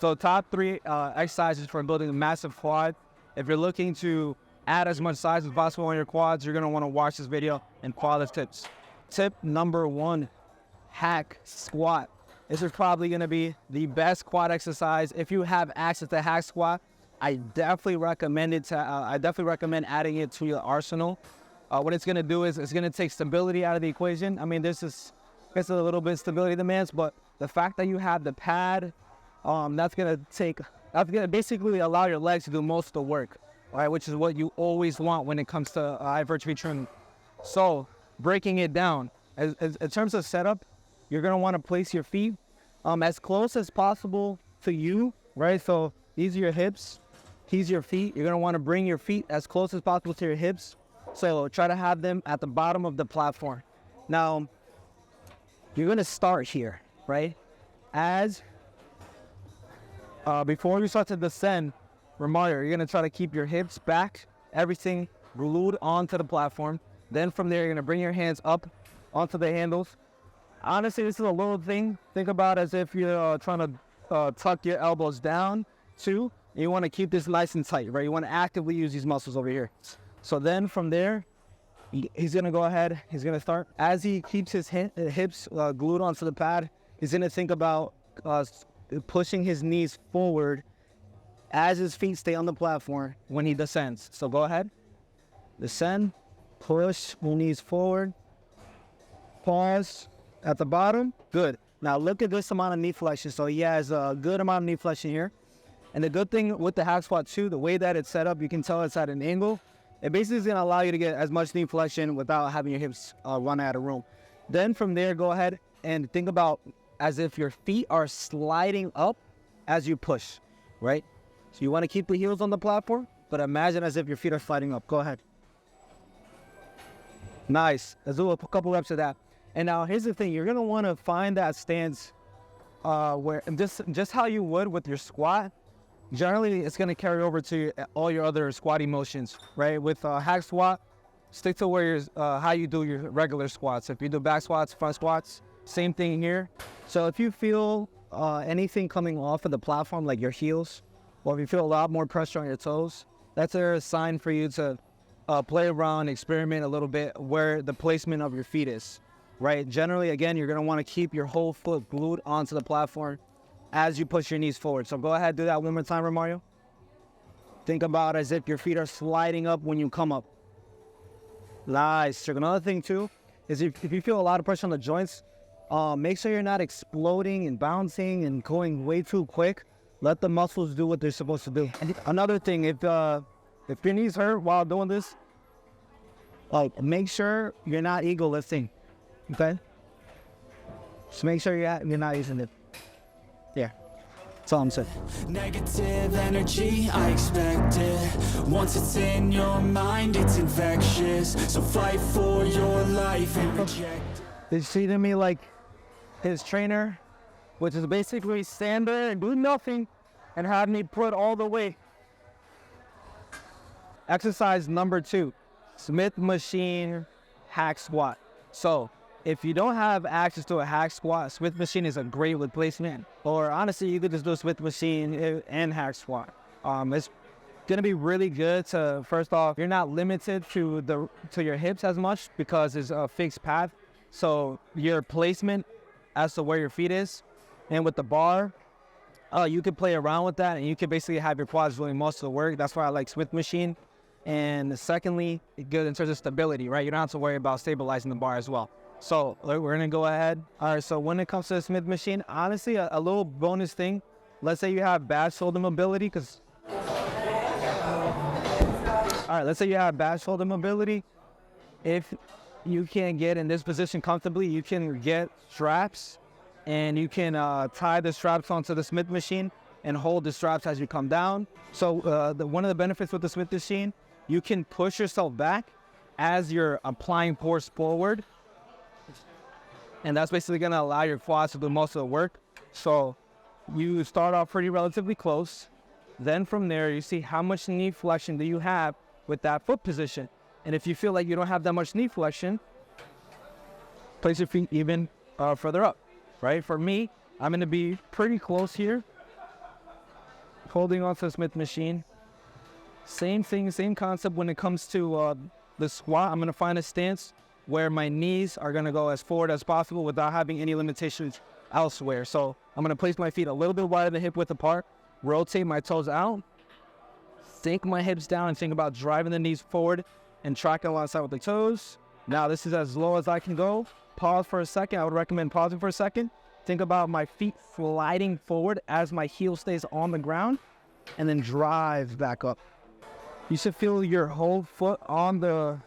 So top three exercises for building a massive quad. If you're looking to add as much size as possible on your quads, you're gonna wanna watch this video and follow the tips. Tip number one, hack squat. This is probably gonna be the best quad exercise. If you have access to hack squat, I definitely recommend adding it to your arsenal. What it's gonna do is it's gonna take stability out of the equation. I mean, this is a little bit stability demands, but the fact that you have the pad, that's gonna basically allow your legs to do most of the work, right? Which is what you always want when it comes to hypertrophy training. So breaking it down, in terms of setup, you're gonna want to place your feet as close as possible to you, right? So these are your hips, these are your feet. You're gonna want to bring your feet as close as possible to your hips. So try to have them at the bottom of the platform. Now, you're gonna start here, right? Before you start to descend, reminder, you're gonna try to keep your hips back, everything glued onto the platform. Then from there, you're gonna bring your hands up onto the handles. Honestly, this is a little thing. Think about it as if you're trying to tuck your elbows down too. And you wanna keep this nice and tight, right? You wanna actively use these muscles over here. So then from there, he's gonna go ahead, he's gonna start. As he keeps his hips glued onto the pad, he's gonna think about pushing his knees forward as his feet stay on the platform when he descends. So go ahead, descend, push your knees forward, pause at the bottom, good. Now look at this amount of knee flexion. So he has a good amount of knee flexion here. And the good thing with the hack squat too, the way that it's set up, you can tell it's at an angle. It basically is gonna allow you to get as much knee flexion without having your hips run out of room. Then from there, go ahead and think about as if your feet are sliding up as you push, right? So you wanna keep the heels on the platform, but imagine as if your feet are sliding up. Go ahead. Nice, let's do a couple reps of that. And now here's the thing, you're gonna wanna find that stance where just how you would with your squat. Generally, it's gonna carry over to all your other squatty motions, right? With hack squat, stick to where how you do your regular squats. If you do back squats, front squats, same thing here. So if you feel anything coming off of the platform, like your heels, or if you feel a lot more pressure on your toes, that's a sign for you to play around, experiment a little bit where the placement of your feet is, right? Generally, again, you're gonna wanna keep your whole foot glued onto the platform as you push your knees forward. So go ahead, do that one more time, Romario. Think about as if your feet are sliding up when you come up. Nice. So another thing too, is if you feel a lot of pressure on the joints, make sure you're not exploding and bouncing and going way too quick. Let the muscles do what they're supposed to do. And another thing, if your knees hurt while doing this, like make sure you're not ego lifting, okay? Just make sure you're not using it. Yeah, that's all I'm saying. Negative energy, I expect it. Once it's in your mind, it's infectious. So fight for your life and reject it. They treated me like his trainer, which is basically stand there and do nothing and have me put all the weight. Exercise number 2, Smith machine hack squat. So if you don't have access to a hack squat, Smith machine is a great replacement. Or honestly, you could just do Smith machine and hack squat. It's gonna be really good to, first off, you're not limited to your hips as much because it's a fixed path. So your placement as to where your feet is, and with the bar, you could play around with that and you could basically have your quads doing most of the work. That's why I like Smith machine. And secondly, it's good in terms of stability, right? You don't have to worry about stabilizing the bar as well. So we're gonna go ahead. All right, so when it comes to the Smith machine, honestly, a little bonus thing, let's say you have bad shoulder mobility, let's say you have bad shoulder mobility. If you can't get in this position comfortably, you can get straps and you can tie the straps onto the Smith machine and hold the straps as you come down. So one of the benefits with the Smith machine, you can push yourself back as you're applying force forward. And that's basically gonna allow your quads to do most of the work. So you start off pretty relatively close. Then from there, you see how much knee flexion do you have with that foot position. And if you feel like you don't have that much knee flexion, place your feet even further up, right? For me, I'm gonna be pretty close here. holding onto the Smith machine. Same thing, same concept when it comes to the squat. I'm gonna find a stance where my knees are gonna go as forward as possible without having any limitations elsewhere. So I'm gonna place my feet a little bit wider than hip width apart, rotate my toes out, sink my hips down and think about driving the knees forward and tracking alongside with the toes. Now this is as low as I can go. Pause for a second. I would recommend pausing for a second. Think about my feet sliding forward as my heel stays on the ground and then drive back up. You should feel your whole foot on the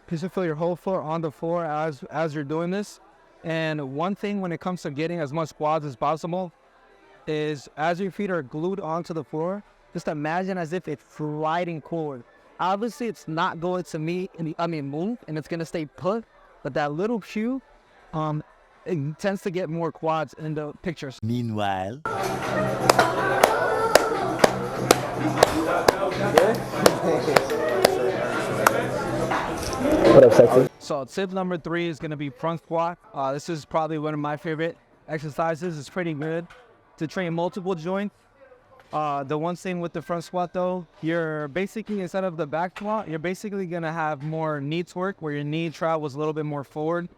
floor as you're doing this. And one thing when it comes to getting as much quads as possible is as your feet are glued onto the floor, just imagine as if it's sliding forward. Obviously, it's not going to move, and it's going to stay put, but that little cue, it tends to get more quads in the pictures. Meanwhile. What up, sexy? So tip number 3 is going to be front squat. This is probably one of my favorite exercises. It's pretty good to train multiple joints. The one thing with the front squat though, you're basically, instead of the back squat, you're basically going to have more knee torque where your knee travels a little bit more forward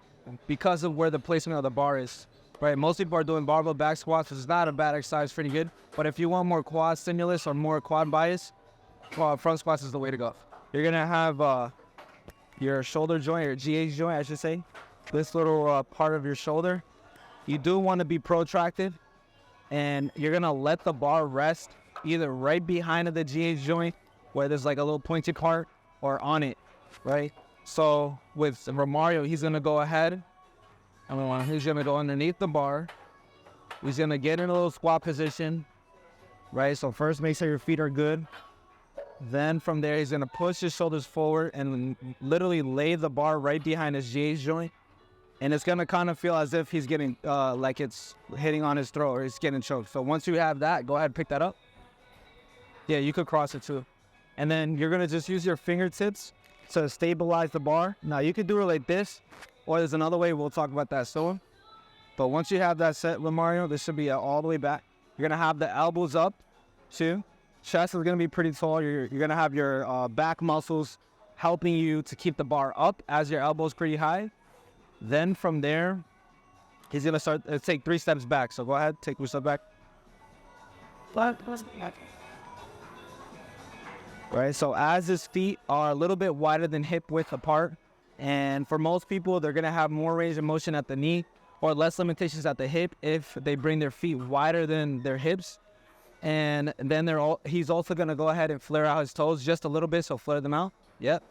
because of where the placement of the bar is. Right, most people are doing barbell back squats, which is not a bad exercise, pretty good. But if you want more quad stimulus or more quad bias, front squats is the way to go. You're gonna have your shoulder joint, or GH joint, I should say, this little part of your shoulder. You do want to be protracted, and you're gonna let the bar rest either right behind the GH joint, where there's like a little pointy part, or on it, right? So with Romario, he's gonna go ahead. He's gonna go underneath the bar. He's gonna get in a little squat position, right? So first, make sure your feet are good. Then from there, he's gonna push his shoulders forward and literally lay the bar right behind his GH joint. And it's gonna kind of feel as if he's getting, like it's hitting on his throat or he's getting choked. So once you have that, go ahead and pick that up. Yeah, you could cross it too. And then you're gonna just use your fingertips to stabilize the bar. Now you could do it like this, or there's another way, we'll talk about that soon. But once you have that set, Romario, this should be all the way back. You're gonna have the elbows up too. Chest is gonna be pretty tall. You're gonna have your back muscles helping you to keep the bar up as your elbow's pretty high. Then from there, he's gonna start, take 3 steps back. So go ahead, take 3 steps back. Right, so as his feet are a little bit wider than hip width apart, and for most people, they're gonna have more range of motion at the knee or less limitations at the hip if they bring their feet wider than their hips. And then he's also gonna go ahead and flare out his toes just a little bit, so flare them out. Yep.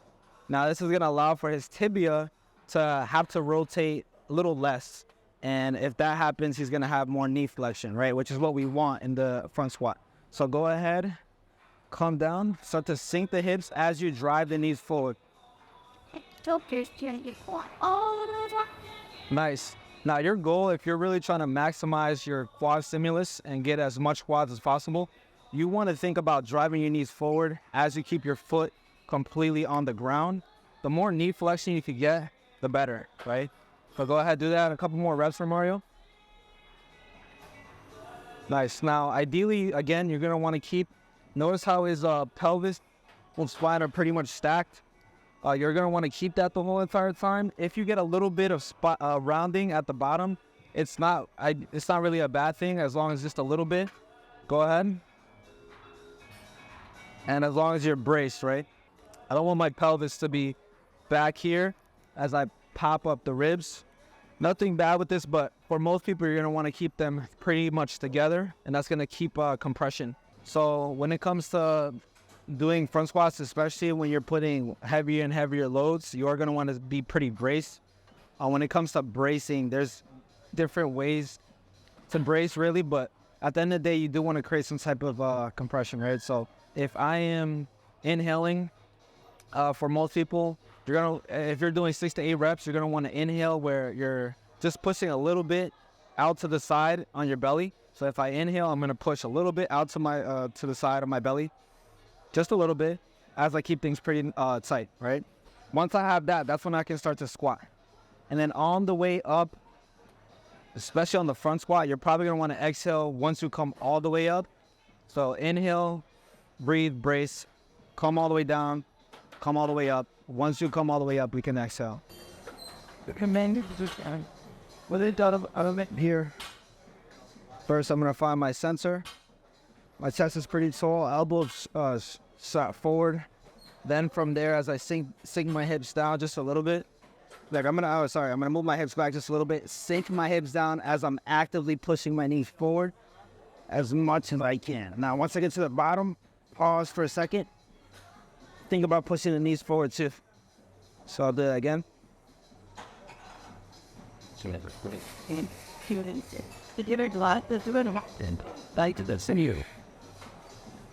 Now this is gonna allow for his tibia to have to rotate a little less. And if that happens, he's gonna have more knee flexion, right? Which is what we want in the front squat. So go ahead, calm down, start to sink the hips as you drive the knees forward. Nice. Now your goal, if you're really trying to maximize your quad stimulus and get as much quads as possible, you want to think about driving your knees forward as you keep your foot completely on the ground. The more knee flexion you can get, the better, right? So go ahead, do that a couple more reps for Mario. Nice. Now, ideally, again, you're going to want to keep, notice how his pelvis and spine are pretty much stacked. You're going to want to keep that the whole entire time. If you get a little bit of rounding at the bottom, it's not really a bad thing as long as just a little bit. Go ahead. And as long as you're braced, right? I don't want my pelvis to be back here as I pop up the ribs. Nothing bad with this, but for most people, you're going to want to keep them pretty much together, and that's going to keep compression. So when it comes to doing front squats, especially when you're putting heavier and heavier loads, you are going to want to be pretty braced. When it comes to bracing, there's different ways to brace really, but at the end of the day, you do want to create some type of compression, right? So if I am inhaling, for most people, if you're doing 6 to 8 reps, you're going to want to inhale where you're just pushing a little bit out to the side on your belly. So if I inhale, I'm going to push a little bit out to my to the side of my belly. Just a little bit as I keep things pretty tight, right? Once I have that, that's when I can start to squat. And then on the way up, especially on the front squat, you're probably going to want to exhale once you come all the way up. So inhale breathe, brace, come all the way down, come all the way up. Once you come all the way up, we can exhale. With it out of it here. First, I'm gonna find my sensor. My chest is pretty tall, elbows shot forward. Then from there, as I sink my hips down just a little bit, like I'm gonna move my hips back just a little bit, sink my hips down as I'm actively pushing my knees forward as much as I can. Now, once I get to the bottom, pause for a second. Think about pushing the knees forward too. So I'll do that again.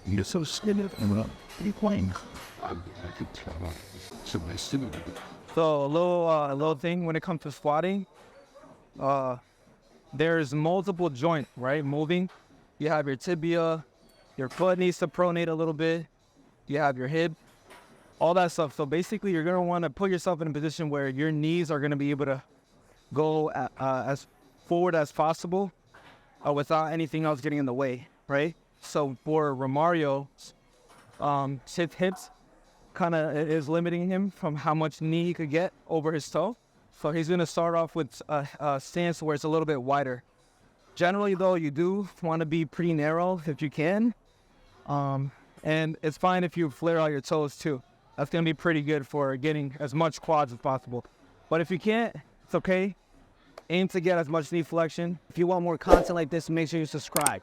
You're so skinny and you're playing. So a little thing when it comes to squatting, there's multiple joints, right, moving. You have your tibia, your foot needs to pronate a little bit. You have your hip, all that stuff. So basically, you're gonna want to put yourself in a position where your knees are gonna be able to go as forward as possible without anything else getting in the way, right? So for Romario, his hips kind of is limiting him from how much knee he could get over his toe. So he's going to start off with a stance where it's a little bit wider. Generally, though, you do want to be pretty narrow if you can. And it's fine if you flare out your toes, too. That's going to be pretty good for getting as much quads as possible. But if you can't, it's okay. Aim to get as much knee flexion. If you want more content like this, make sure you subscribe.